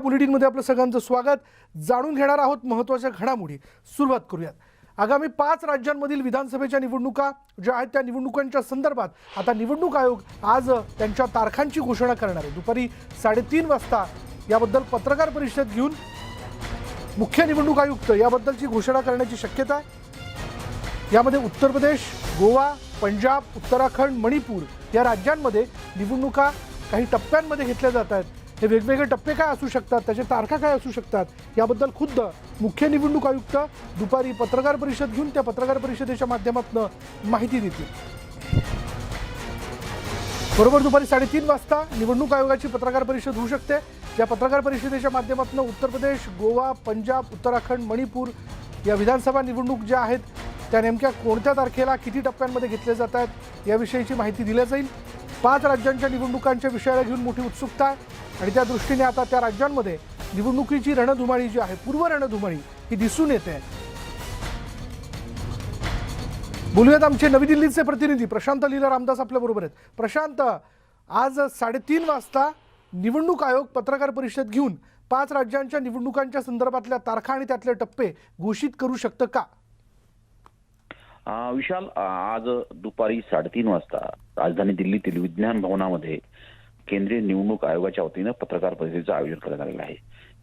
बुलेटिनमध्ये आपलं सगळ्यांचं स्वागत. जाणून घेणार आहोत महत्त्वाच्या घडामोडी. सुरुवात करूयात. आगामी 5 राज्यांमधील विधानसभेच्या निवडणुका ज्या आहेत त्या निवडणुकांच्या संदर्भात आता निवडणूक आयोग आज त्यांच्या तारखांची घोषणा करणार आहे. दुपारी 3:30 वाजता याबद्दल पत्रकार परिषद घेऊन मुख्य निवडणूक आयुक्त याबद्दलची घोषणा करण्याची शक्यता आहे. यामध्ये उत्तर प्रदेश, गोवा, पंजाब, उत्तराखंड, मणिपूर या राज्यांमध्ये निवडणुका काही टप्प्यांमध्ये घेतल्या जात आहेत. हे वेगवेगळे टप्पे काय असू शकतात, त्याचे तारखा काय असू शकतात याबद्दल खुद्द मुख्य निवडणूक आयुक्त दुपारी पत्रकार परिषद घेऊन त्या पत्रकार परिषदेच्या माध्यमातून माहिती देतील. बरोबर दुपारी 3:30 वाजता निवडणूक आयोगाची पत्रकार परिषद होऊ शकते. या पत्रकार परिषदेच्या माध्यमातून उत्तर प्रदेश, गोवा, पंजाब, उत्तराखंड, मणिपूर या विधानसभा निवडणूक ज्या आहेत त्या नेमक्या कोणत्या तारखेला किती टप्प्यांमध्ये घेतल्या जात आहेत याविषयीची माहिती दिली जाईल. 5 राज्यांच्या निवडणुकांच्या विषयाला घेऊन मोठी उत्सुकता आहे आणि त्या दृष्टीने आता त्या राज्यांमध्ये निवडणुकीची रणधुमाळी जी आहे, पूर्व रणधुमाळी ही दिसून येते. बोलूयात आमचे नवी दिल्लीचे प्रतिनिधी प्रशांत लीला रामदास आपल्या बरोबर आहेत. प्रशांत, आज 3:30 वाजता निवडणूक आयोग पत्रकार परिषद घेऊन 5 राज्यांच्या निवडणुकांच्या संदर्भातल्या तारखा आणि त्यातले टप्पे घोषित करू शकतं का? विशाल, आज दुपारी 3:30 वाजता राजधानी दिल्लीतील विज्ञान भवनामध्ये केंद्रीय निवडणूक आयोगाच्या वतीनं पत्रकार परिषदेचं आयोजन करण्यात आलेलं आहे.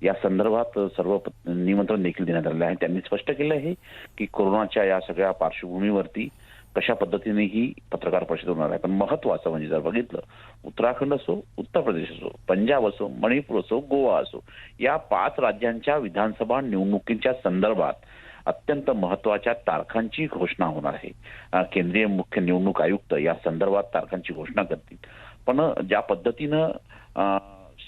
या संदर्भात सर्व निमंत्रण देखील देण्यात आलेलं आहे. त्यांनी स्पष्ट केलं आहे की कोरोनाच्या या सगळ्या पार्श्वभूमीवरती कशा पद्धतीने ही पत्रकार परिषद होणार आहे. पण महत्वाचं म्हणजे जर बघितलं, उत्तराखंड असो, उत्तर प्रदेश असो, पंजाब असो, मणिपूर असो, गोवा असो, या 5 राज्यांच्या विधानसभा निवडणुकीच्या संदर्भात अत्यंत महत्वाच्या तारखांची घोषणा होणार आहे. केंद्रीय मुख्य निवडणूक आयुक्त या संदर्भात तारखांची घोषणा करतील. पण ज्या पद्धतीनं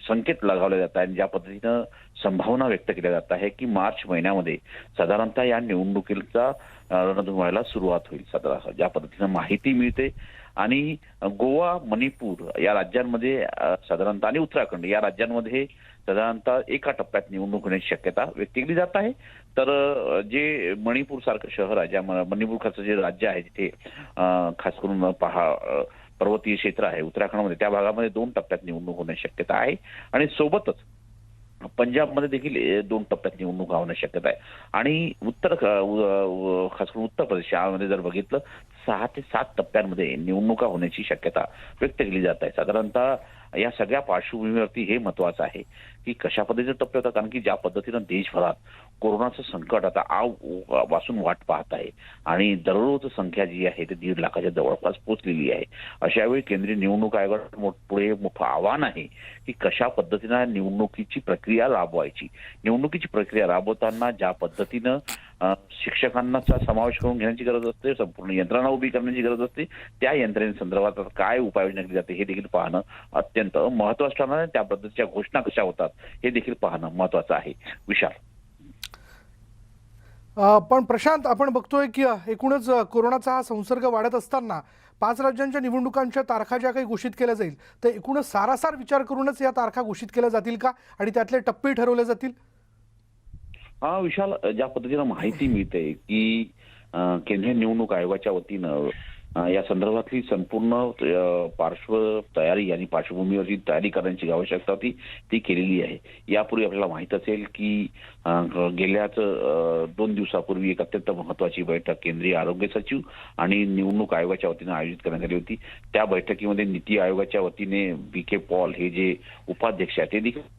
संकेत लगावले जात आहेत, ज्या पद्धतीनं संभावना व्यक्त केल्या जात आहे की मार्च महिन्यामध्ये साधारणतः या निवडणुकीचा रणधुमाळीला सुरुवात होईल. साधारण ज्या पद्धतीनं माहिती मिळते आणि गोवा, मणिपूर या राज्यांमध्ये साधारणतः आणि उत्तराखंड या राज्यांमध्ये साधारणतः एका टप्प्यात निवडणूक होण्याची शक्यता व्यक्त केली जात आहे. तर जे मणिपूर सारखं शहर आहे, ज्या मणिपूर खासचं जे राज्य आहे जिथे खास करून पर्वतीय क्षेत्र आहे उत्तराखंडमध्ये, त्या भागामध्ये 2 टप्प्यात निवडणूक होण्याची शक्यता आहे. आणि सोबतच पंजाबमध्ये देखील 2 टप्प्यात निवडणूक होण्याची शक्यता आहे. आणि खास करून उत्तर प्रदेश यामध्ये जर बघितलं 6 ते 7 टप्प्यांमध्ये निवडणुका होण्याची शक्यता व्यक्त केली जात आहे. साधारणतः या सगळ्या पार्श्वभूमीवरती हे महत्वाचं आहे की कशा पद्धतीचे टप्पे होतात. कारण की ज्या पद्धतीनं देशभरात कोरोनाचं संकट आता वासून वाट पाहत आहे आणि दररोज संख्या जी आहे ते 1.5 लाखाच्या जवळपास पोहोचलेली आहे. अशा वेळी केंद्रीय निवडणूक आयोगाला पुढे मोठं आव्हान आहे की कशा पद्धतीनं निवडणुकीची प्रक्रिया राबवायची. निवडणुकीची प्रक्रिया राबवताना ज्या पद्धतीनं शिक्षकांचा समावेश करून घेण्याची गरज असते, संपूर्ण यंत्रणा उभी करण्याची गरज असते, त्या यंत्रणेसंदर्भात काय उपाययोजना केली जाते हे देखील पाहणं अत्यंत महत्वाचं ठरणार आहे. त्या पद्धतीच्या घोषणा कशा होतात हे देखील पाहणं महत्वाचं आहे. विशाल, पण प्रशांत, आपण बघतोय की एकूणच कोरोनाचा हा संसर्ग वाढत असताना 5 राज्यांच्या निवडणुकांच्या तारखा ज्या काही घोषित केल्या जाईल तर एकूणच सारासार विचार करूनच या तारखा घोषित केल्या जातील का आणि त्यातले टप्पे ठरवले जातील? विशाल, ज्या पद्धतीनं माहिती मिळते की केंद्रीय निवडणूक आयोगाच्या वतीनं या संदर्भातली संपूर्ण पार्श्व तयारी आणि पार्श्वभूमीवरची तयारी करण्याची आवश्यकता होती ती केलेली आहे. यापूर्वी आपल्याला माहित असेल की गेल्याच 2 दिवसापूर्वी एक अत्यंत महत्वाची बैठक केंद्रीय आरोग्य सचिव आणि निवडणूक आयोगाच्या वतीनं आयोजित करण्यात आली होती. त्या बैठकीमध्ये नीती आयोगाच्या वतीने BK पॉल हे जे उपाध्यक्ष आहेत ते देखील.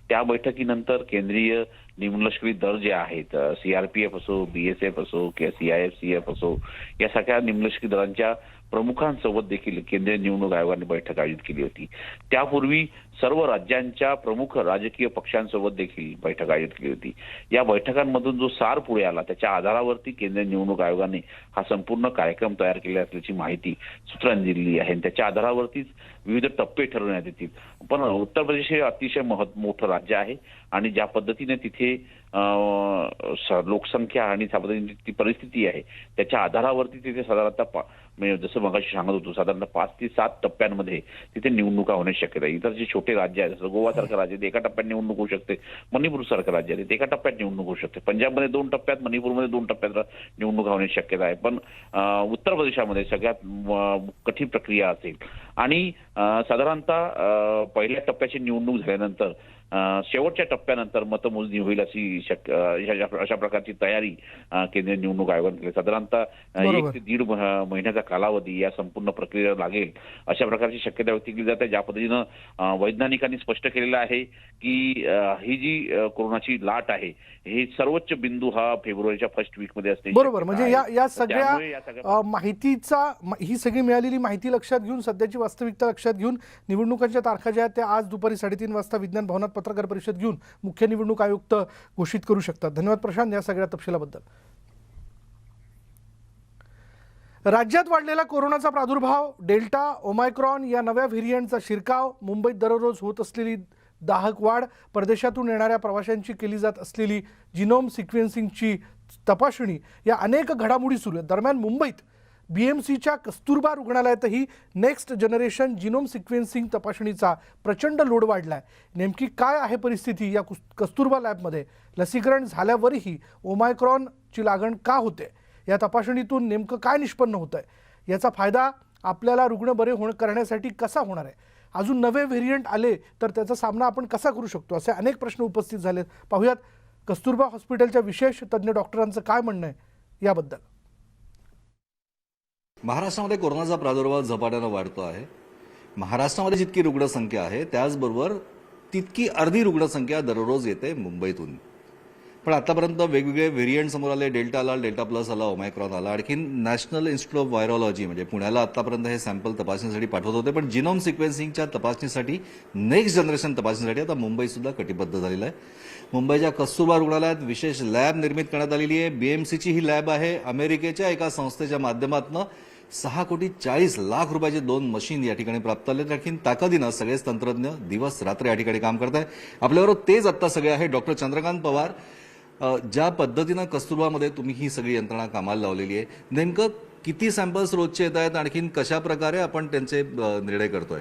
त्या बैठकीनंतर केंद्रीय निमलष्करी दल जे आहेत, CRPF असो, BSF असो किंवा CIF असो, या सगळ्या निमलष्करी दलांच्या प्रमुखांसोबत देखील केंद्रीय निवडणूक आयोगाने बैठक आयोजित केली होती. त्यापूर्वी सर्व राज्यांच्या प्रमुख राजकीय पक्षांसोबत देखील बैठक आयोजित केली होती. या बैठकांमधून जो सार पुढे आला त्याच्या आधारावरती केंद्रीय निवडणूक आयोगाने हा संपूर्ण कार्यक्रम तयार केला असल्याची माहिती सूत्रांनी दिली आहे. त्याच्या आधारावरतीच विविध टप्पे ठरवण्यात येतील. पण उत्तर प्रदेश हे अतिशय मोठं राज्य आहे आणि ज्या पद्धतीने तिथे लोकसंख्या आणि त्या पद्धतीने ती परिस्थिती आहे त्याच्या आधारावरती तिथे साधारणतः जसं मगाशी सांगत होतो साधारणतः 5 ते 7 टप्प्यांमध्ये तिथे निवडणुका होण्याची शक्यता आहे. इतर जे छोटे राज्य आहेत, जसं गोवासारखं राज्य ते एका टप्प्यात निवडणूक होऊ शकते, मणिपूर सारखं राज्य आहे ते एका टप्प्यात निवडणूक होऊ शकते, पंजाबमध्ये 2 टप्प्यात, मणिपूरमध्ये 2 टप्प्यात निवडणूक होण्याची शक्यता आहे. पण उत्तर प्रदेशामध्ये सगळ्यात कठीण प्रक्रिया असेल आणि साधारणतः पहिल्या टप्प्याची निवडणूक झाल्यानंतर शेवटच्या टप्प्यानंतर मतमोजणी होईल अशा प्रकारची तयारी केंद्रीय निवडणूक आयोगाने केली. साधारणतः बरोबर. 1 ते 1.5 महिन्याचा कालावधी या संपूर्ण प्रक्रियेला लागेल अशा प्रकारची शक्यता व्यक्त केली जाते. ज्या पद्धतीनं वैज्ञानिकांनी स्पष्ट केलेलं आहे की ही जी कोरोनाची लाट आहे हे सर्वोच्च बिंदू हा फेब्रुवारीच्या फर्स्ट वीक मध्ये असते. बरोबर. म्हणजे या सगळ्या ही सगळी मिळालेली माहिती लक्षात घेऊन, सध्याची वास्तविकता लक्षात घेऊन, निवडणुकांच्या तारखा ज्या आहेत त्या आज दुपारी 3:30 वाजता विज्ञान भवनात पत्रकार परिषद घेऊन मुख्य निवडणूक आयुक्त घोषित करू शकतात. धन्यवाद प्रशांत या सगळ्या तपशिलाबद्दल. राज्यात वाढलेला कोरोनाचा प्रादुर्भाव, डेल्टा, ओमायक्रॉन या नव्या व्हेरियंटचा शिरकाव, मुंबईत दररोज होत असलेली दाहक वाढ, परदेशातून येणाऱ्या प्रवाशांची केली जात असलेली जिनोम सिक्वेन्सिंगची तपासणी या अनेक घडामोडी सुरू आहेत. दरम्यान मुंबईत BMCच्या कस्तुरबा रुग्णालयातही नेक्स्ट जनरेशन जिनोम सिक्वेन्सिंग तपासणीचा प्रचंड लोड वाढला आहे. नेमकी काय आहे परिस्थिती या कस्तुरबा लॅबमध्ये? लसीकरण झाल्यावरही ओमायक्रॉनची लागण का होते? या तपासणीतून नेमकं काय निष्पन्न होतं आहे? याचा फायदा आपल्याला रुग्ण बरे करण्यासाठी कसा होणार आहे? अजून नवे व्हेरियंट आले तर त्याचा सामना आपण कसा करू शकतो? असे अनेक प्रश्न उपस्थित झालेत. पाहूयात कस्तुरबा हॉस्पिटलच्या विशेष तज्ज्ञ डॉक्टरांचं काय म्हणणं आहे याबद्दल. महाराष्ट्रामध्ये कोरोनाचा प्रादुर्भाव झपाट्यानं वाढतो आहे. महाराष्ट्रामध्ये जितकी रुग्णसंख्या आहे त्याचबरोबर तितकी अर्धी रुग्णसंख्या दररोज येते मुंबईतून. पण आतापर्यंत वेगवेगळे व्हेरियंट समोर आले. डेल्टा आला, डेल्टा प्लस आला, ओमायक्रॉन आला. आणखीन नॅशनल इन्स्टिट्यूट ऑफ व्हायरॉलॉजी म्हणजे पुण्याला आतापर्यंत हे सॅम्पल तपासणीसाठी पाठवत होते. पण जिनोम सिक्वेन्सिंगच्या तपासणीसाठी, नेक्स्ट जनरेशन तपासणीसाठी आता मुंबई सुद्धा कटिबद्ध झालेलं आहे. मुंबईच्या कस्तुरबा रुग्णालयात विशेष लॅब निर्मित करण्यात आलेली आहे. BMCची ही लॅब आहे. अमेरिकेच्या एका संस्थेच्या माध्यमातून 6,40,00,000 रुपयाचे 2 मशीन या ठिकाणी प्राप्त झाले. आणखी ताकदीनं सगळेच तंत्रज्ञ दिवस रात्र या ठिकाणी काम करत आहे. आपल्याबरोबर तेच आत्ता सगळे आहे. डॉक्टर चंद्रकांत पवार, ज्या पद्धतीनं कस्तुरबामध्ये तुम्ही ही सगळी यंत्रणा कामाला लावलेली आहे, नेमकं किती सॅम्पल्स रोजचे येत आहेत? आणखीन कशा प्रकारे आपण त्यांचे निर्णय करतोय?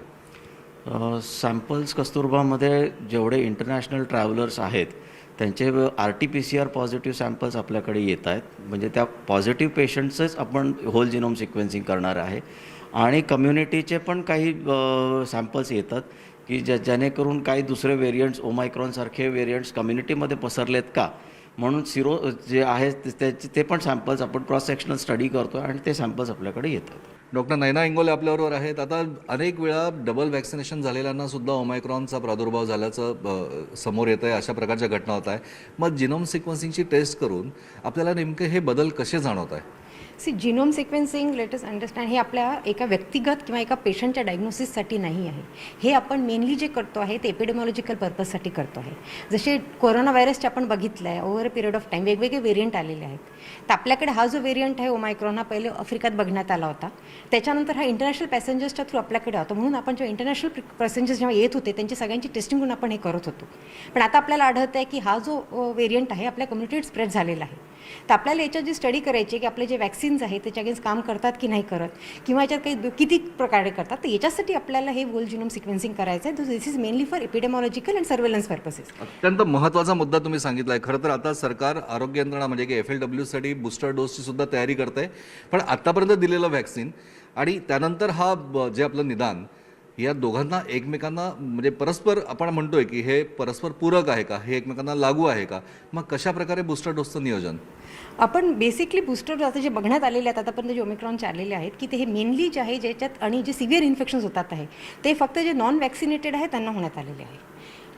सॅम्पल्स कस्तुरबामध्ये जेवढे इंटरनॅशनल ट्रॅव्हलर्स आहेत त्यांचे RT-PCR पॉझिटिव्ह सॅम्पल्स आपल्याकडे येत आहेत. म्हणजे त्या पॉझिटिव्ह पेशंट्सच आपण होल जिनोम सिक्वेन्सिंग करणार आहे. आणि कम्युनिटीचे पण काही सॅम्पल्स येतात की जेणेकरून काही दुसरे व्हेरियंट्स, ओमायक्रॉनसारखे व्हेरियंट्स कम्युनिटीमध्ये पसरलेत का म्हणून जे आहेत ते पण सॅम्पल्स आपण क्रॉस सेक्शनल स्टडी करतो आणि ते सॅम्पल्स आपल्याकडे येतात. डॉक्टर नयना इंगोले आपल्याबरोबर आहेत. आता अनेक वेळा डबल वॅक्सिनेशन झालेल्यांना सुद्धा ओमायक्रॉनचा प्रादुर्भाव झाल्याचं समोर येत आहे. अशा प्रकारच्या घटना होत आहे. मग जिनोम सिक्वेन्सिंगची टेस्ट करून आपल्याला नेमके हे बदल कसे जाणवत आहे? जिनोम सिक्वेन्सिंग लेटेस्ट अंडरस्टँड हे आपल्या एका व्यक्तिगत किंवा एका पेशंटच्या डायग्नोसिससाठी नाही आहे. हे आपण मेनली जे करतो आहे ते एपिडेमॉलॉजिकल पर्पजसाठी करतो आहे. जसे कोरोना व्हायरसचे आपण बघितलं आहे over a period of time वेगवेगळे व्हेरियंट आलेले आहेत. तर आपल्याकडे हा जो व्हेरियंट आहे ओमायक्रॉन हा पहिले आफ्रिकेत बघण्यात आला होता. त्याच्यानंतर हा इंटरनॅशनल पॅसेंजर्सच्या थ्रू आपल्याकडे होता. म्हणून आपण जेव्हा इंटरनॅशनल पॅसेंजर्स जेव्हा येत होते त्यांची सगळ्यांची टेस्टिंग करून आपण हे करत होतो. पण आता आपल्याला आढळतं आहे की हा जो व्हेरियंट आहे आपल्या कम्युनिटीत स्प्रेड झालेला आहे. तर आपल्याला याच्यात जी स्टडी करायची की आपले जे वॅक्सिन्स आहेत त्याच्या अगेन्स्ट काम करतात की नाही करत किंवा याच्यात काही किती प्रकारे करतात. तर याच्यासाठी आपल्याला हे होल जिनोम सिक्वेन्सिंग करायचं आहे. This is mainly for epidemiological and surveillance purposes. अत्यंत महत्त्वाचा मुद्दा तुम्ही सांगितला आहे. खरं तर आता सरकार आरोग्य यंत्रणा म्हणजे की FLWसाठी बूस्टर डोसची सुद्धा तयारी करते. पण आतापर्यंत दिलेलं व्हॅक्सिन आणि त्यानंतर हा जे आपलं निदान, या दोघांना एकमेकांना म्हणजे परस्पर आपण म्हणतोय की हे परस्पर पूरक आहे का, हे एकमेकांना लागू आहे का? मग कशा प्रकारे बूस्टर डोसचं नियोजन? आपण बेसिकली बूस्टर डोस आता जे बघण्यात आलेले आहेत आतापर्यंत जे ओमिक्रॉनचे आलेले आहेत की ते हे मेनली जे आहे ज्याच्यात आणि जे सिव्हिअर इन्फेक्शन्स होतात आहे ते फक्त जे नॉन वॅक्सिनेटेड आहे त्यांना होण्यात आलेले आहे.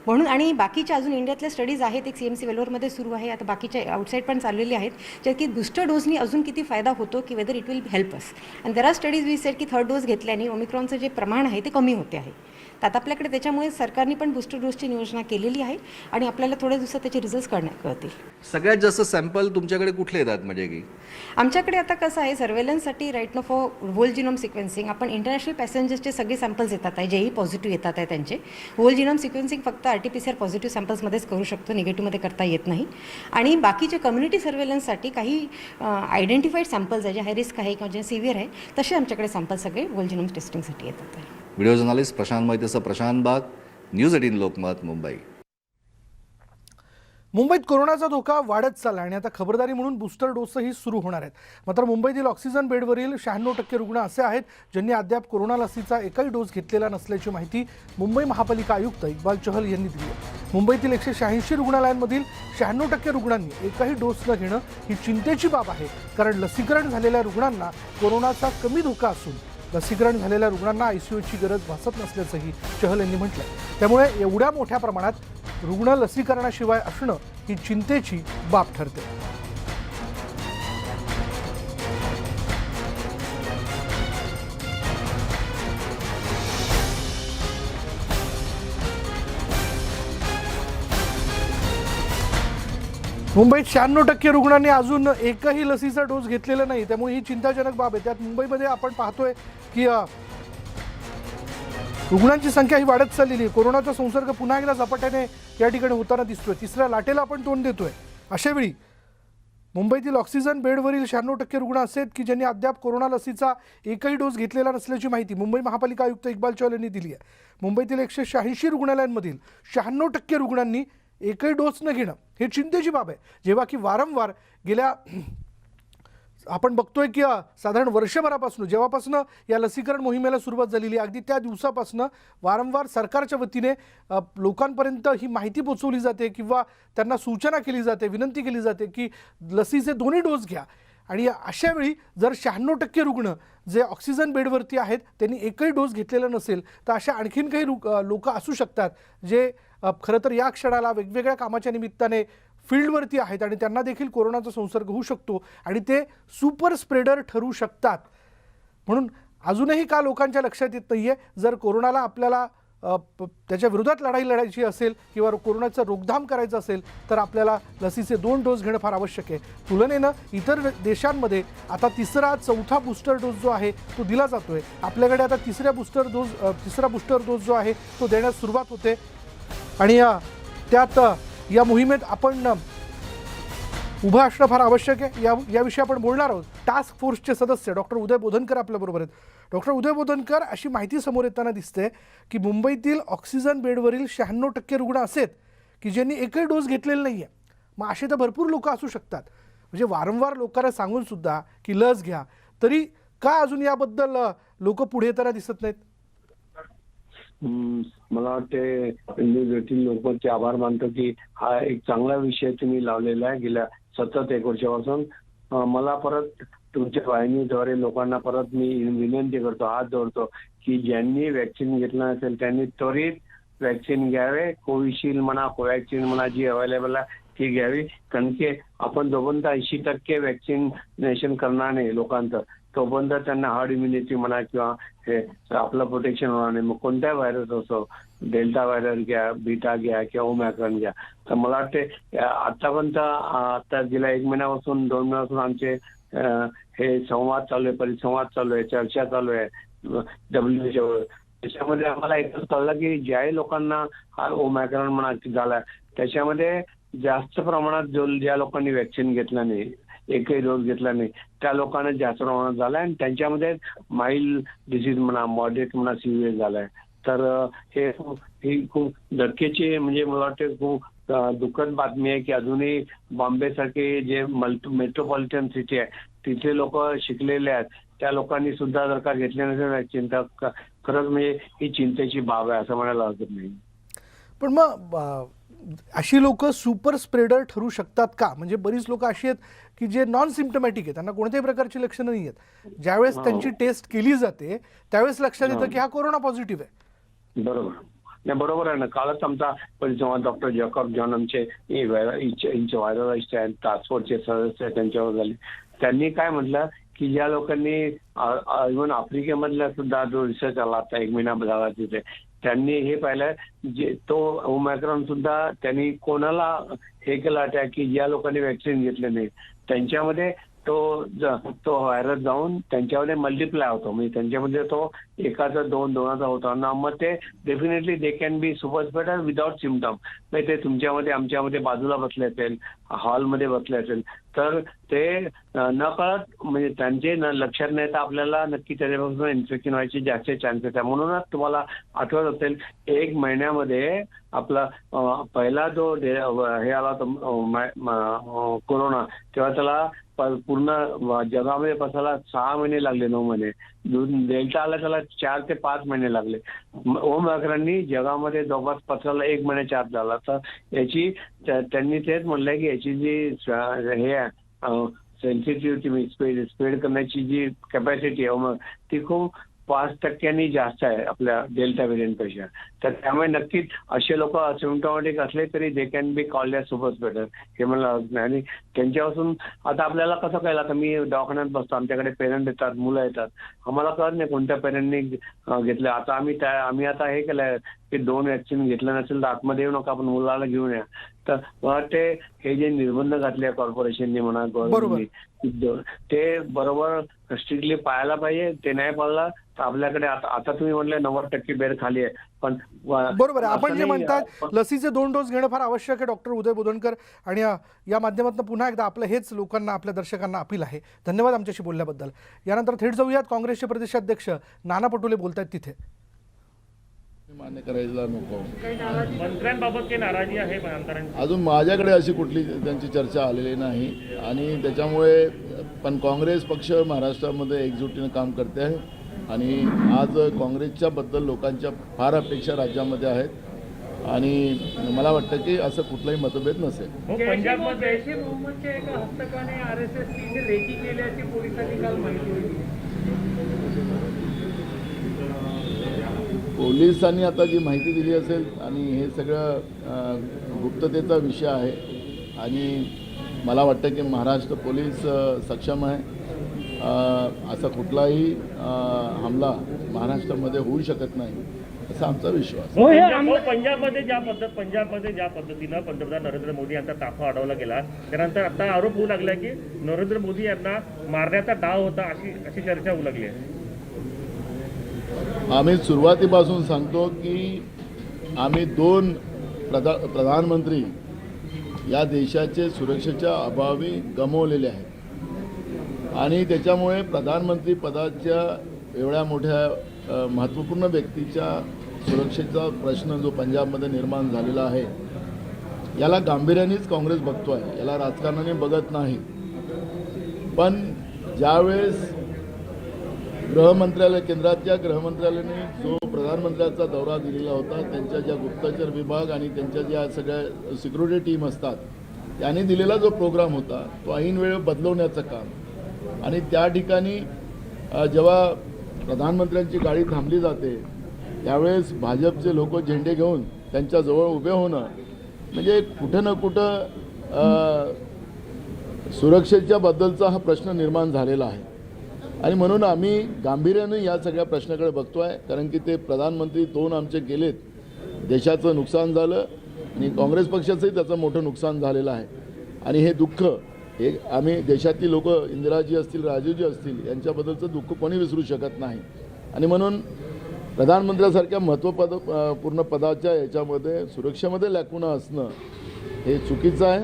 म्हणून आणि बाकीच्या अजून इंडियातल्या स्टडीज आहेत. एक CMC वेलोरमध्ये सुरू आहे. आता बाकीच्या आउटसाईड पण चाललेले आहेत ज्यात की बूस्टर डोसनी अजून किती फायदा होतो की whether it will help us. आणि there are studies we said की थर्ड डोस घेतल्याने ओमिक्रॉनचं जे प्रमाण आहे ते कमी होते आहे. तर आता आपल्याकडे त्याच्यामुळे सरकारने पण बूस्टर डोसची योजना केलेली आहे आणि आपल्याला थोड्या दिवसात त्याचे रिझल्ट कळतील. सगळ्यात जास्त सॅम्पल तुमच्याकडे कुठले येतात? म्हणजे की आमच्याकडे आता कसं आहे सर्वेलन्ससाठी right no for whole genome sequencing आपण इंटरनॅशनल पॅसेंजर्सचे सगळे सॅम्पल्स येतात आहे. जेही पॉझिटिव्ह येतात आहे त्यांचे होल जिनोम सिक्वेन्सिंग फक्त RT-PCR पॉझिटिव्ह सॅम्पल्समध्येच करू शकतो. निगेटिव्हमध्ये करता येत नाही. आणि बाकीचे कम्युनिटी सर्वेलन्ससाठी काही आयडेंटिफाईड सॅम्पल्स आहे जे हाय रिस्क आहे किंवा जे सिव्हिअर आहे तसे आमच्याकडे सॅम्पल सगळे होल जिनोम टेस्टिंगसाठी येतात आहे. व्हिडिओ जर्नलिस्ट प्रशांत मोहितेसह प्रशांत बाग, न्यूज 18 लोकमत, मुंबई. मुंबईत कोरोनाचा धोका वाढत चालला आणि आता खबरदारी म्हणून बूस्टर डोसही सुरू होणार आहेत. मात्र मुंबईतील ऑक्सिजन बेडवरील 96% रुग्ण असे आहेत ज्यांनी अद्याप कोरोना लसीचा एकही डोस घेतलेला नसल्याची माहिती मुंबई महापालिका आयुक्त इक्बाल चहल यांनी दिली आहे. मुंबईतील 186 रुग्णालयांमधील 96% रुग्णांनी एकही डोस न घेणं ही चिंतेची बाब आहे, कारण लसीकरण झालेल्या रुग्णांना कोरोनाचा कमी धोका असून लसीकरण झालेल्या रुग्णांना आयसीयूची गरज भासत नसल्याचंही चहल यांनी म्हटलंय. त्यामुळे एवढ्या मोठ्या प्रमाणात रुग्ण लसीकरणाशिवाय असणं ही चिंतेची बाब ठरते. मुंबईत 96% रुग्णांनी अजून एकही लसीचा डोस घेतलेला नाही, त्यामुळे ही चिंताजनक बाब आहे. त्यात मुंबईमध्ये आपण पाहतोय की रुग्णांची संख्या ही वाढत चाललेली आहे. कोरोनाचा संसर्ग पुन्हा एकदा झपाट्याने या ठिकाणी होताना दिसतोय. तिसऱ्या लाटेला आपण तोंड देतोय. अशावेळी मुंबईतील ऑक्सिजन बेडवरील 96% रुग्ण असे आहेत की ज्यांनी अद्याप कोरोना लसीचा एकही डोस घेतलेला नसल्याची माहिती मुंबई महापालिका आयुक्त इक्बाल चहल यांनी दिली आहे. मुंबईतील 186 रुग्णालयांमधील 96% रुग्णांनी एकही डोस न घेणं हे चिंतेची बाब आहे. जेव्हा की वारंवार गेल्या आपण बघतोय की साधारण वर्षभरापासून जेव्हापासून या लसीकरण मोहिमेला सुरुवात झालेली अगदी त्या दिवसापासून वारंवार सरकारच्या वतीने लोकांपर्यंत ही माहिती पोहोचवली जाते किंवा त्यांना सूचना केली जाते, विनंती केली जाते की लसीचे दोन्ही डोस घ्या. आणि अशावेळी जर 96% रुग्ण जे ऑक्सिजन बेडवरती आहेत त्यांनी एकही डोस घेतलेला नसेल तर अशा आणखीन काही लोक असू शकतात जे खरं तर या क्षणाला वेगवेगळ्या कामाच्या निमित्ताने फील्डवरती आहेत आणि त्यांना देखील कोरोनाचा संसर्ग होऊ शकतो आणि ते सुपर स्प्रेडर ठरू शकतात. म्हणून अजूनही का लोकांच्या लक्षात येत नाहीये, जर कोरोनाला आपल्याला त्याच्या विरोधात लढाई लढायची असेल किंवा कोरोनाचं रोकथाम करायचं असेल तर आपल्याला लसीचे 2 डोस घेणं फार आवश्यक आहे. तुलनेनं इतर देशांमध्ये आता तिसरा चौथा बूस्टर डोस जो आहे तो दिला जातोय. आपल्याकडे आता तिसरा बूस्टर डोस जो आहे तो देण्यास सुरुवात होते आणि त्यात या मोहिमेत आपण उभं असणं फार आवश्यक आहे. याविषयी आपण बोलणार आहोत. टास्क फोर्सचे सदस्य डॉक्टर उदय बोधनकर आपल्याबरोबर आहेत. डॉक्टर उदय बोधनकर, अशी माहिती समोर येताना दिसते की मुंबईतील ऑक्सिजन बेडवरील 96% रुग्ण असेत की ज्यांनी एकही डोस घेतलेला नाही आहे. मग असे तर भरपूर लोक असू शकतात. म्हणजे वारंवार लोकांना सांगून सुद्धा की लस घ्या, तरी का अजून याबद्दल लोक पुढे येताना दिसत नाहीत? मला वाटते न्यूज लोकमतचे आभार मानतो की हा एक चांगला विषय तुम्ही लावलेला आहे गेल्या सतत 1 वर्षापासून. मला परत तुमच्या वाहिनीद्वारे लोकांना परत मी विनंती करतो, हात जोडतो की ज्यांनी व्हॅक्सिन घेतलं नसेल त्यांनी त्वरित व्हॅक्सिन घ्यावे. कोविशिल्ड म्हणा, कोवॅक्सिन म्हणा, जी अवेलेबल आहे ती घ्यावी. कारण की आपण जोपर्यंत 80% व्हॅक्सिनेशन करणार नाही लोकांचं तोपर्यंत त्यांना हर्ड इम्युनिटी म्हणा किंवा हे आपलं प्रोटेक्शन होणार नाही. मग कोणत्या व्हायरस असो, डेल्टा व्हायरस घ्या, बीटा घ्या किंवा ओमॅक्रॉन घ्या. तर मला वाटते आतापर्यंत आता गेल्या 1 महिन्यापासून 2 महिन्यापासून आमचे हे संवाद चालू आहे, परिसंवाद चालू आहे, चर्चा चालू आहे WHO. त्याच्यामध्ये आम्हाला एकच कळलं की ज्याही लोकांना हा ओमॅक्रॉन म्हणा झाला त्याच्यामध्ये जास्त प्रमाणात ज्या लोकांनी व्हॅक्सिन घेतलं नाही, एकही डोस घेतला नाही, त्या लोकांना जास्त प्रमाणात झालाय आणि त्यांच्यामध्ये माइल्ड डिसीज म्हणा, मॉडरेट म्हणा, सिव्हिअर झालाय. तर ही खूप धक्क्याची म्हणजे मला वाटतं खूप दुःखद बातमी आहे की अजूनही बॉम्बे सारखे जे मेट्रोपॉलिटन सिटी आहे तिथे लोक शिकलेले आहेत, त्या लोकांनी सुद्धा जर का घेतले नसेल व्हॅक्सिन तर खरंच म्हणजे ही चिंतेची बाब आहे असं म्हणायला हरकत नाही. पण मग अशी लोक सुपर स्प्रेडर ठरू शकतात का? म्हणजे बरीच लोक अशी आहेत की जे नॉन सिम्टमॅटिक आहेत, त्यांना कोणत्याही प्रकारची लक्षणं नाही आहेत. ज्यावेळेस त्यांची टेस्ट केली जाते त्यावेळेस लक्षात येतं की हा कोरोना पॉझिटिव्ह आहे. बरोबर नाही, बरोबर आहे ना. कालच आमचा परिसंवाद डॉक्टर जॅकब जॉन आमचे व्हायरॉलॉजिस्ट आहेत, टास्क फोर्सचे सदस्य आहेत, त्यांच्यावर झाले. त्यांनी काय म्हटलं की ज्या लोकांनी इव्हन आफ्रिकेमधला सुद्धा जो रिसर्च आला आता 1 महिना झाला तिथे, त्यांनी हे पाहिलं जे तो ओमॅक्रॉन सुद्धा त्यांनी कोणाला हे केला अटॅक की ज्या लोकांनी व्हॅक्सिन घेतले नाही त्यांच्यामध्ये तो व्हायरस जाऊन त्यांच्यामध्ये मल्टिप्लाय होतो. म्हणजे त्यांच्यामध्ये तो एकाचा दोनाचा होता ना, मग ते definitely they can be super spreader without symptom. नाही ते तुमच्यामध्ये आमच्यामध्ये बाजूला बसले असेल, हॉलमध्ये बसले असेल, तर ते नकळत म्हणजे त्यांचे लक्षात नाही तर आपल्याला नक्की त्याच्यापासून इन्फेक्शन व्हायचे जास्त चान्सेस आहे. म्हणूनच तुम्हाला आठवत असेल 1 महिन्यामध्ये आपला पहिला जो हे आला होता कोरोना, तेव्हा त्याला पूर्ण जगामध्ये पसायला 6 महिने लागले, 9 महिने. डेल्टा आला त्याला 4 ते 5 महिने लागले. ओमिक्रॉननी जगामध्ये जवळपास पसरायला 1 महिन्याच्या आत झाला. तर याची त्यांनी तेच म्हणलंय की याची जी हे आहे सेन्सिटिव्हिटी स्प्रेड करण्याची जी कॅपॅसिटी आहे ती खूप 5% जास्त आहे आपल्या डेल्टा व्हेरियंटपेक्षा. तर त्यामुळे नक्कीच असे लोक असिम्प्टोमॅटिक असले तरी they can be called as super spreader हे मला. आणि त्यांच्यापासून आता आपल्याला कसं कळलं, आता मी दवाखान्यात बसतो, आमच्याकडे पेरेंट येतात, मुलं येतात, आम्हाला कळत नाही कोणत्या पेरेंटनी घेतलं. आता आम्ही आता हे केलंय की 2 वॅक्सिन घेतलं नसेल तर आतमध्ये येऊ नका, आपण मुलाला घेऊन या. तर मला ते हे जे निर्बंध घातले कॉर्पोरेशननी म्हणा, गव्हर्नमेंटनी, ते बरोबर स्ट्रिक्टली पाळायला पाहिजे. ते नाही पाळलं तर आपल्याकडे आता तुम्ही म्हटलं 90% बेड खाली आहे, पण बरोबर आहे. आपण जे म्हणतात लसीचे 2 डोस घेणं फार आवश्यक आहे. डॉक्टर उदय बोधनकर, आणि या माध्यमातून पुन्हा एकदा आपलं हेच लोकांना, आपल्या दर्शकांना अपील आहे. धन्यवाद आमच्याशी बोलल्याबद्दल. यानंतर थेट जाऊयात काँग्रेसचे प्रदेशाध्यक्ष नाना पटोले बोलतायत तिथे. मान्य करायला नको. मंत्र्यांबाबत काही नाराजी आहे आमदारांची? अजून माझ्याकडे अशी कुठली त्यांची चर्चा आलेली नाही, आणि त्याच्यामुळे पण काँग्रेस पक्ष महाराष्ट्रामध्ये एकजुटीनं काम करते आहे, आणि आज काँग्रेसच्या बद्दल लोकांच्या फार अपेक्षा राज्यामध्ये आहेत, आणि मला वाटतं की असं कुठलाही मतभेद नसेल. पंजाबमध्ये जैश ए मोहम्मदच्या एका हस्तकाने RSSने रेकी केल्याची पोलिसांनी काल माहिती दिली. पोलिसांनी आता जी माहिती दिली असेल, आणि हे सगळं गुप्ततेचा विषय आहे, आणि मला वाटतं की महाराष्ट्र पोलीस सक्षम आहे. असा कुठलाही हमला महाराष्ट्रामध्ये होऊ शकत नाही असा आमचा विश्वास. पंजाबमध्ये ज्या पद्धतीनं पंतप्रधान नरेंद्र मोदी यांचा ताफा अडवला गेला, त्यानंतर आता आरोप होऊ लागला की नरेंद्र मोदी यांना मारण्याचा डाव होता, अशी चर्चा होऊ लागली आहे. आम्ही सुरुवातीपासून सांगतो की आम्ही 2 प्रधानमंत्री या देशाचे सुरक्षेच्या अभावी गमावलेले आहेत, आणि त्याच्यामुळे प्रधानमंत्री पदाच्या एवढ्या मोठ्या महत्त्वपूर्ण व्यक्तीच्या सुरक्षेचा प्रश्न जो पंजाबमध्ये निर्माण झालेला आहे, याला गांभीर्यानेच काँग्रेस बघतो आहे, याला राजकारणाने बघत नाही. पण ज्यावेळेस केंद्रातल्या गृहमंत्रालयाने जो प्रधानमंत्र्यांचा दौरा दिलेला होता, त्यांच्या ज्या गुप्तचर विभाग आणि त्यांच्या ज्या सगळ्या सिक्युरिटी टीम असतात, त्यांनी दिलेला जो प्रोग्राम होता तो ऐन वेळ बदलवण्याचं काम, आणि त्या ठिकाणी जेव्हा प्रधानमंत्र्यांची गाडी थांबली जाते त्यावेळेस भाजपचे लोक झेंडे घेऊन त्यांच्याजवळ उभे होणं, म्हणजे कुठं ना कुठं सुरक्षेच्या बद्दलचा हा प्रश्न निर्माण झालेला आहे. आणि म्हणून आम्ही गांभीर्याने या सगळ्या प्रश्नाकडे बघतो आहे, कारण की ते प्रधानमंत्री 2 आमचे गेलेत, देशाचं नुकसान झालं, आणि काँग्रेस पक्षाचंही त्याचं मोठं नुकसान झालेलं आहे. आणि हे दुःख हे आम्ही देशातील लोक, इंदिराजी असतील, राजीवजी असतील, यांच्याबद्दलचं दुःख कोणी विसरू शकत नाही. आणि म्हणून प्रधानमंत्र्यासारख्या महत्त्वपूर्ण पदाच्या याच्यामध्ये सुरक्षेमध्ये लॅकुना असणं हे चुकीचं आहे.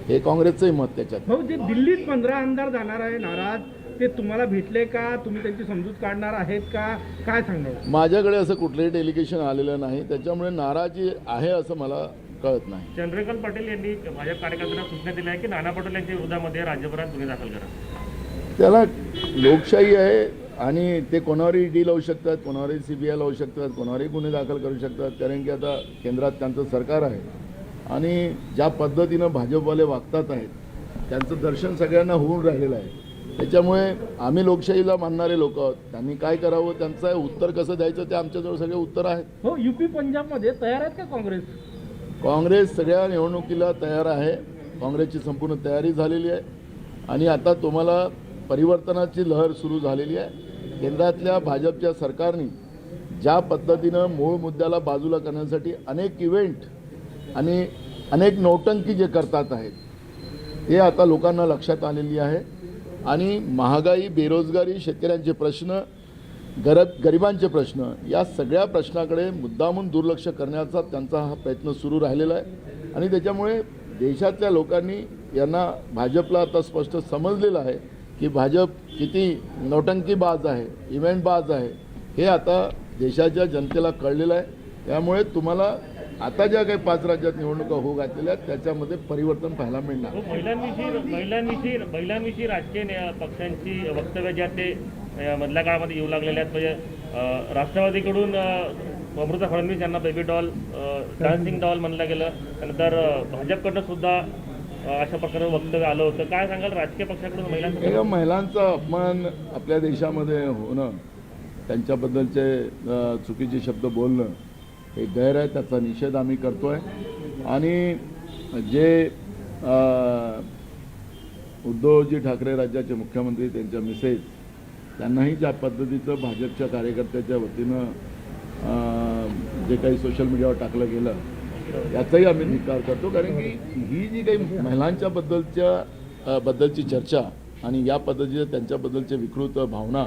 हे काँग्रेसचंही मत त्याच्यात. भाऊ, जे दिल्लीत 15 आमदार जाणार आहे नाराज, ते तुम्हाला भेटले का? तुम्ही त्यांची समजूत काढणार आहेत का? काय सांगणार? माझ्याकडे असं कुठलंही डेलिगेशन आलेलं नाही, त्याच्यामुळे नाराजी आहे असं मला कळत नाही. चंद्रकांत पाटील यांनी भाजप कार्यकर्त्यांना सूचना दिल्या आहे की नाना पटोले यांच्या विरोधामध्ये राज्यभरात गुन्हे दाखल करा. त्याला लोकशाही आहे, आणि ते कोणावरही ईडी लावू शकतात, कोणावरही CBI लावू शकतात, कोणावरही गुन्हे दाखल करू शकतात, कारण की आता केंद्रात त्यांचं सरकार आहे, आणि ज्या पद्धतीनं भाजपवाले वागतात आहेत त्यांचं दर्शन सगळ्यांना होऊन राहिलेलं आहे. त्याच्यामुळे आम्ही लोकशाहीला मानणारे लोक आहोत, त्यांनी काय करावं, त्यांचं उत्तर कसं द्यायचं ते आमच्याजवळ सगळे उत्तर आहेत. हो, UP पंजाबमध्ये तयार आहेत का काँग्रेस? काँग्रेस सगळ्या निवडणुकीला तयार आहे, काँग्रेसची संपूर्ण तयारी झालेली आहे, आणि आता तुम्हाला परिवर्तनाची लहर सुरू झालेली आहे. केंद्रातल्या भाजपच्या सरकारने ज्या पद्धतीनं मूळ मुद्द्याला बाजूला करण्यासाठी अनेक इव्हेंट आणि अनेक नौटंकी जे करतात आहेत ते आता लोकांना लक्षात आलेली आहे. आणि महागाई, बेरोजगारी, शेतकऱ्यांचे प्रश्न गरिबांचे प्रश्न, या सगळ्या प्रश्नाकडे मुद्दामून दुर्लक्ष करण्याचा त्यांचा हा प्रयत्न सुरू राहिलेला आहे आणि त्याच्यामुळे देशातल्या लोकांनी यांना भाजपला आता स्पष्ट समजलेलं आहे की भाजप किती नौटंकीबाज आहे, इव्हेंटबाज आहे, हे आता देशाच्या जनतेला कळलेलं आहे. त्यामुळे तुम्हाला आता ज्या काही 5 राज्यात निवडणुका होऊ घातलेल्या आहेत त्याच्यामध्ये परिवर्तन पाहायला मिळणार. महिलांविषयी राजकीय पक्षांची वक्तव्य ज्या ते मधल्या काळामध्ये येऊ लागलेल्या आहेत. म्हणजे राष्ट्रवादीकडून अमृता फडणवीस यांना बेबी डॉल, डान्सिंग डॉल म्हणलं गेलं. त्यानंतर भाजपकडनं सुद्धा अशा प्रकारे वक्तव्य आलं होतं. काय सांगाल राजकीय पक्षाकडून महिलांचा अपमान आपल्या देशामध्ये होणं, त्यांच्याबद्दलचे चुकीचे शब्द बोलणं हे गैर आहे. त्याचा निषेध आम्ही करतोय आणि जे उद्धवजी ठाकरे राज्याचे मुख्यमंत्री, त्यांच्या मिसेस, त्यांनाही ज्या पद्धतीचं भाजपच्या कार्यकर्त्याच्या वतीनं जे काही सोशल मीडियावर टाकलं गेलं याचाही आम्ही धिक्कार करतो. कारण की ही जी काही महिलांच्या बद्दलची चर्चा आणि या पद्धतीचं त्यांच्याबद्दलचे विकृत भावना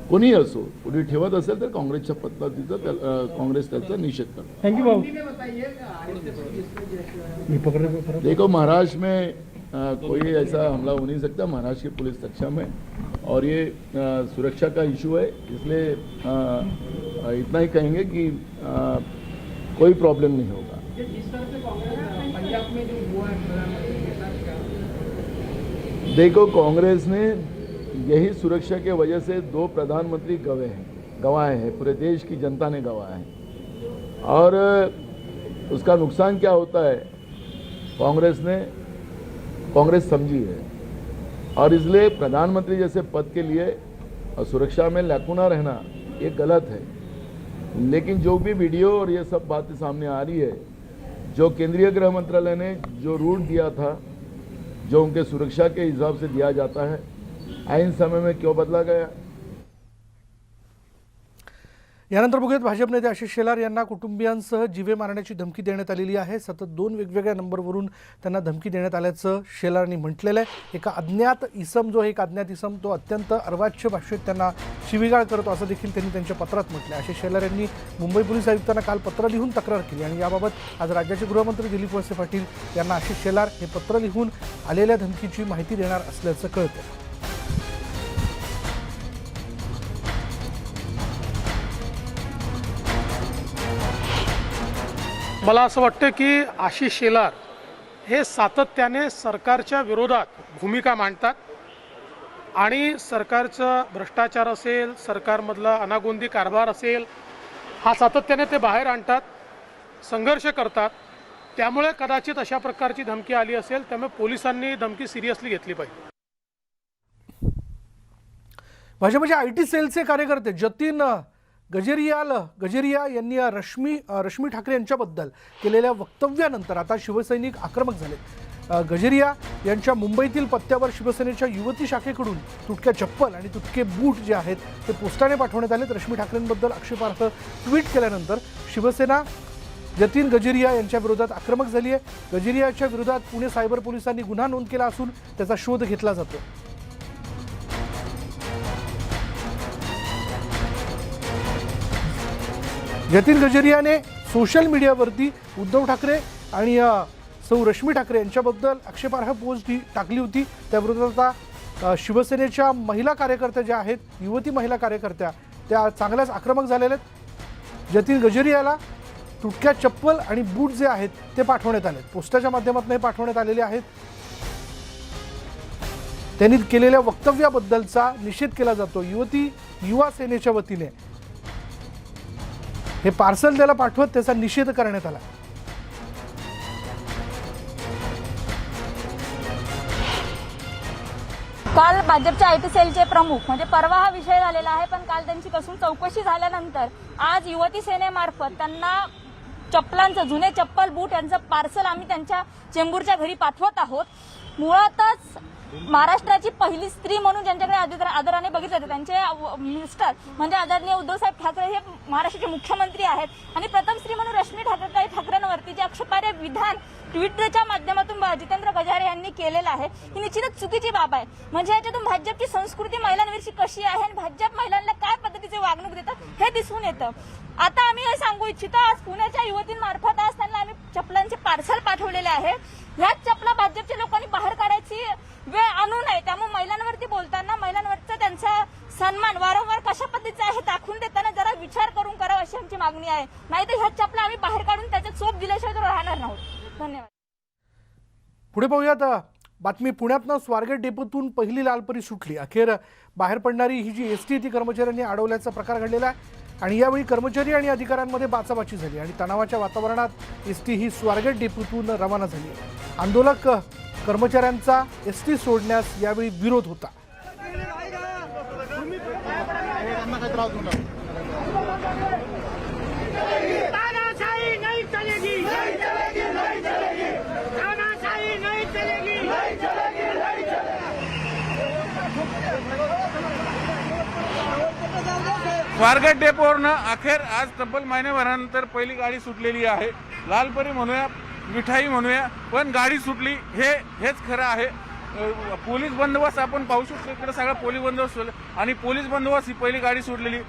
कोणीही असो, कोणी ठेवत असेल तर काँग्रेसच्या पद्धतीचं काँग्रेस त्याचा निषेध करतो. थैंक यू भाऊ. देखो, महाराष्ट्र में कोई ऐसा हमला हो नहीं सकता. महाराष्ट्र की पुलिस सक्षम है और ये सुरक्षा का इशू है, इसलिए इतना ही कहेंगे कि कोई प्रॉब्लम नहीं होगा. देखो, कांग्रेस ने यही सुरक्षा के वजह से 2 प्रधानमंत्री गंवाए हैं, पूरे देश की जनता ने गंवाए हैं. और उसका नुकसान क्या होता है, कांग्रेस समझी है और इसलिए प्रधानमंत्री जैसे पद के लिए सुरक्षा में लैकुना रहना ये गलत है. लेकिन जो भी वीडियो और ये सब बातें सामने आ रही है, जो केंद्रीय गृह मंत्रालय ने जो रूट दिया था, जो उनके सुरक्षा के हिसाब से दिया जाता है, ऐन समय में क्यों बदला गया. यानंतर बघूयात भाजप नेते आशिष शेलार यांना कुटुंबियांसह जीवे मारण्याची धमकी देण्यात आलेली आहे. सतत 2 वेगवेगळ्या नंबरवरून त्यांना धमकी देण्यात आल्याचं शेलारनी म्हटलेलं आहे. एक अज्ञात इसम तो अत्यंत अर्वाच्य भाषेत त्यांना शिवीगाळ करतो असं देखील त्यांनी त्यांच्या पत्रात म्हटलं. आशिष शेलार यांनी मुंबई पोलीस आयुक्तांना काल पत्र लिहून तक्रार केली आणि याबाबत आज राज्याचे गृहमंत्री दिलीप वळसे पाटील यांना आशिष शेलार हे पत्र लिहून आलेल्या धमकीची माहिती देणार असल्याचं कळतं. मला असं वाटतं की आशिष शेलार हे सातत्याने सरकारच्या विरोधात भूमिका मांडतात आणि सरकारचं भ्रष्टाचार असेल, सरकारमधला अनागोंदी कारभार असेल, हा सातत्याने ते बाहेर आणतात, संघर्ष करतात. त्यामुळे कदाचित अशा प्रकारची धमकी आली असेल. त्यामुळे पोलिसांनी धमकी सिरियसली घेतली पाहिजे. भाजपच्या आयटी सेलचे कार्यकर्ते जतीन गजेरिया यांनी रश्मी ठाकरे यांच्याबद्दल केलेल्या वक्तव्यानंतर आता शिवसैनिक आक्रमक झाले. गजेरिया यांच्या मुंबईतील पत्त्यावर शिवसेनेच्या युवती शाखेकडून तुटक्या चप्पल आणि तुटके बूट जे आहेत ते पोस्टाने पाठवण्यात आलेत. रश्मी ठाकरेंबद्दल आक्षेपार्ह ट्विट केल्यानंतर शिवसेना जतीन गजेरिया यांच्या विरोधात आक्रमक झाली आहे. गजेरियाच्या विरोधात पुणे सायबर पोलिसांनी गुन्हा नोंद केला असून त्याचा शोध घेतला जातो. जतीन गजेरियाने सोशल मीडियावरती उद्धव ठाकरे आणि सौ रश्मी ठाकरे यांच्याबद्दल आक्षेपार्ह पोस्ट टाकली होती. त्याविरोधात आता शिवसेनेच्या महिला कार्यकर्त्या ज्या आहेत, युवती महिला कार्यकर्त्या, त्या चांगल्याच आक्रमक झालेल्या आहेत. जतीन गजेरियाला तुटक्या चप्पल आणि बूट जे आहेत ते पाठवण्यात आले, पोस्टाच्या माध्यमातून हे पाठवण्यात आलेले आहेत. त्यांनी केलेल्या वक्तव्याबद्दलचा निषेध केला जातो. युवा सेनेच्या वतीने हे पार्सल त्याला पाठवत त्याचा निषेध करण्यात आला. काल भाजपच्या आयटी सेलचे प्रमुख म्हणजे परवा हा विषय झालेला आहे, पण काल त्यांची कसून चौकशी झाल्यानंतर आज युवती सेनेमार्फत त्यांना चप्पलांचं, जुने चप्पल बूट यांचं पार्सल आम्ही त्यांच्या चेंबूरच्या घरी पाठवत आहोत. मुळातच महाराष्ट्राची पहिली स्त्री म्हणून ज्यांच्याकडे आदराने बघितलं जाते त्यांचे मिस्टर म्हणजे आदरणीय उद्धवसाहेब ठाकरे हे महाराष्ट्राचे मुख्यमंत्री आहेत आणि प्रथम स्त्री म्हणून रश्मी ठाकरेंवरती जे आक्षेपार्ह विधान ट्विटरच्या माध्यमातून जितेंद्र गजारे यांनी केलेलं आहे ही निश्चितच चुकीची बाब आहे. म्हणजे याच्यातून भाजपची संस्कृती महिलांविषयी कशी आहे आणि भाजप महिलांना काय पद्धतीचे वागणूक देतात हे दिसून येतं. आता आम्ही हे सांगू इच्छितो, आज पुण्याच्या युवतींमार्फत आज त्यांना आम्ही चपलांचे पार्सल पाठवलेले आहे. ह्याच चपला भाजपच्या लोकांनी बाहेर काढायची वेळ आणू नये. त्यामुळे महिलांवरती बोलताना महिलांवरचा त्यांचा सन्मान वारंवार कशा पद्धतीचा आहे दाखवून देताना जरा विचार करून करावा अशी आमची मागणी आहे. नाहीतर ह्याच चपला आम्ही बाहेर काढून त्याच्यात चोप दिल्याशिवाय तर राहणार नाहोत. धन्यवाद. पुढे पाहूयात बातमी. पुण्यातनं स्वारगेट डेपोतून पहिली लालपरी सुटली. अखेर बाहेर पडणारी ही जी एसटी ती कर्मचाऱ्यांनी अडवल्याचा प्रकार घडलेला आहे आणि यावेळी कर्मचारी आणि अधिकाऱ्यांमध्ये बाचाबाची झाली आणि तणावाच्या वातावरणात एसटी ही स्वारगेट डेपोतून रवाना झाली. आंदोलक कर्मचाऱ्यांचा एसटी सोडण्यास यावेळी विरोध होता. स्वारगेट डेपोवरनं अखेर आज तब्बल महिन्याभरानंतर पहिली गाडी सुटलेली आहे. लालपरी म्हणूया, मिठाई म्हणूया, पण गाडी सुटली हेच खरं आहे. पोलीस बंदोबस्त आपण पाहू शकतो, इकडे सगळा पोलीस बंदोबस्त आणि पोलीस बंदोबस्त ही पहिली गाडी सुटलेली.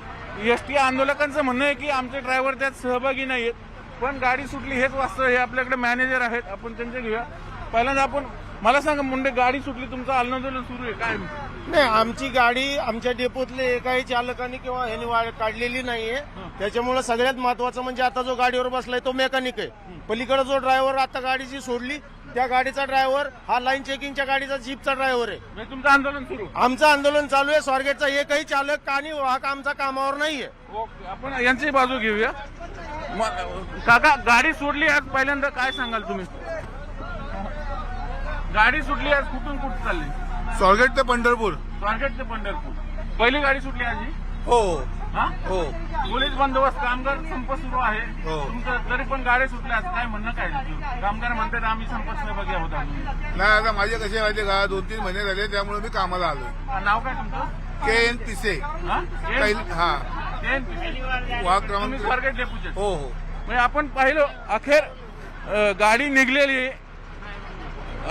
एसटी आंदोलकांचं म्हणणं आहे की आमचे ड्रायव्हर त्यात सहभागी नाही आहेत, पण गाडी सुटली हेच वास्तव. हे आपल्याकडे मॅनेजर आहेत, आपण त्यांचे घेऊया. पहिल्यांदा आपण मला सांगा, मुंडे गाडी सुटली, तुमचं आंदोलन सुरू आहे काय? नाही, आमची गाडी आमच्या डेपोतले एकाही चालकाने किंवा ह्याने काढलेली नाहीये. त्याच्यामुळे सगळ्यात महत्वाचं म्हणजे आता जो गाडीवर बसलाय तो मेकॅनिक आहे. पलीकडे जो ड्रायव्हर आता गाडी जी सोडली त्या गाडीचा ड्रायव्हर हा लाईन चेकिंगच्या गाडीचा जीपचा ड्रायव्हर आहे. तुमचं आंदोलन सुरू? आमचं आंदोलन चालू आहे. स्वारगेटचा एकही चालक आणि वाहक आमचा कामावर नाहीये. ओके, आपण यांची बाजू घेऊया. काका, गाडी सोडली आज पहिल्यांदा काय सांगाल तुम्ही? गाडी सुटली आज कुठून कुठं चालली? स्वारगेट ते पंढरपूर. स्वारगेट ते पंढरपूर पहिली गाडी सुटली आज? हो हो. पोलीस बंदोबस्त, कामगार संप सुरू आहे. तुमचं तरी पण गाडी सुटल्या आज काय म्हणणं काय? कामगार म्हणतात आम्ही संप सहभागी आहोत. नाही, आता माझे कसे माहिती का 2-3 महिने झाले, त्यामुळे मी कामाला आलोय. नाव काय तुमचं? KN पिसे. हा वाघ क्रमांक. स्वारगेट डेपोचे? हो. म्हणजे आपण पाहिलं अखेर गाडी निघलेली आहे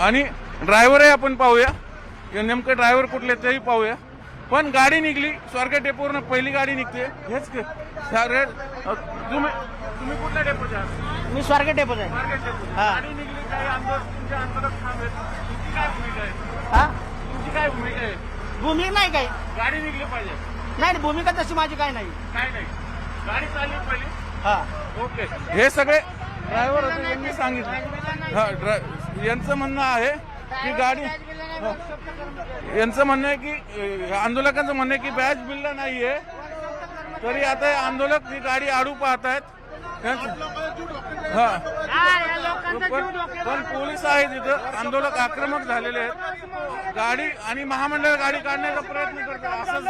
आणि ड्रायव्हरही आपण पाहूया. नेमकं ड्रायव्हर कुठले तेही पाहूया. पण गाडी निघली. स्वारगेट डेपोवरनं पहिली गाडी निघते. हेच तुम्ही कुठल्या डेपोचे आहात? मी स्वारगेट डेपोत आहे. स्वारगेट डेपो. गाडी निघली, काही तुमचे आंदोलक थांबेल, तुमची काय भूमिका आहे? तुमची काय भूमिका आहे? भूमिका नाही काय, गाडी निघली पाहिजे. नाही भूमिका तशी माझी काय नाही. काय नाही, गाडी चालली पहिली. ओके, हे सगळे ड्रायव्हर होते, यांनी सांगितलं. यांचं म्हणणं आहे की गाडी, यांचं म्हणणं आहे की आंदोलकांचं म्हणणं आहे की बॅच बिलला नाहीये, तरी आता आंदोलक ही गाडी आडू पाहतायत. पण पोलीस आहेत तिथं, आंदोलक आक्रमक झालेले आहेत. गाडी आणि महामंडळ गाडी काढण्याचा प्रयत्न करतात.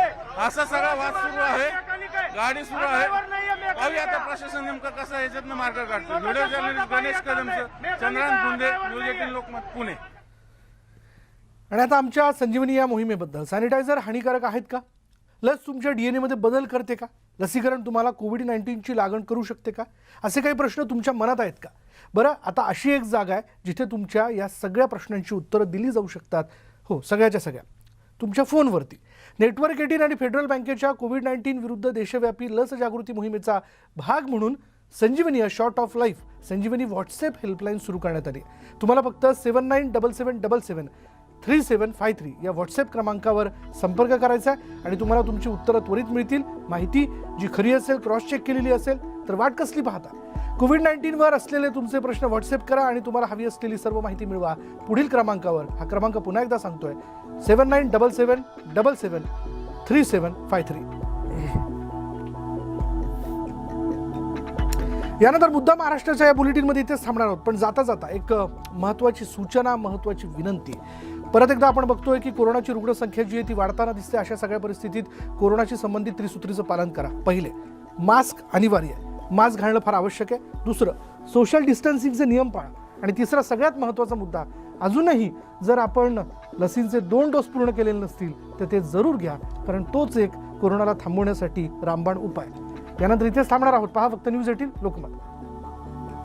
असा सगळा वाद सुरू आहे. गाडी सुरू आहे. पाहूया आता प्रशासन नेमकं कसं याच्यातनं मार्ग काढतो. व्हिडिओ जर्नलिस्ट गणेश कदमचं, चंद्रान धुंदे, न्यूज 18 लोकमत, पुणे. आणि आता आमच्या संजीवनी या मोहिमेबद्दल. सॅनिटायझर हानिकारक आहेत का? लस तुमच्या DNA मध्ये बदल करते का? लसीकरण तुम्हाला कोविड-19ची लागण करू शकते का? असे काही प्रश्न तुमच्या मनात आहेत का? बरं, आता अशी एक जागा आहे जिथे तुमच्या या सगळ्या प्रश्नांची उत्तरं दिली जाऊ शकतात. हो, सगळ्याच्या सगळ्या तुमच्या फोनवरती. नेटवर्क 18 आणि फेडरल बँकेच्या कोविड-19 विरुद्ध देशव्यापी लस जागृती मोहिमेचा भाग म्हणून Sanjivani a short of life Sanjivani WhatsApp helpline सुरू करण्यात आली. तुम्हाला फक्त 797777 3753 या व्हॉट्सॲप क्रमांकावर संपर्क करायचा आहे आणि तुम्हाला तुमची उत्तरं त्वरित मिळतील. माहिती जी खरी असेल, क्रॉस चेक केलेली असेल तर वाट कसली पाहता? कोविड-19वर असलेले तुमचे प्रश्न व्हॉट्सॲप करा आणि तुम्हाला हवी असलेली सर्व माहिती मिळवा पुढील क्रमांकावर. हा क्रमांक पुन्हा एकदा सांगतोय, 797777 3753. यानंतर मुद्दा महाराष्ट्राच्या या बुलेटिनमध्ये इथेच थांबणार आहोत. पण जाता जाता एक महत्त्वाची सूचना, महत्त्वाची विनंती. परत एकदा आपण बघतोय की कोरोनाची रुग्णसंख्या जी आहे ती वाढताना दिसते. अशा सगळ्या परिस्थितीत कोरोनाशी संबंधित त्रिसूत्रीचं पालन करा. पहिले, मास्क अनिवार्य आहे, मास्क घालणं फार आवश्यक आहे. दुसरं, सोशल डिस्टन्सिंगचे नियम पाळा. आणि तिसरा सगळ्यात महत्त्वाचा मुद्दा, अजूनही जर आपण लसींचे 2 डोस पूर्ण केलेले नसतील तर ते जरूर घ्या, कारण तोच एक कोरोनाला थांबवण्यासाठी रामबाण उपाय. यानंतर इथेच थांबणार आहोत. पहा फक्त न्यूज 18 लोकमत.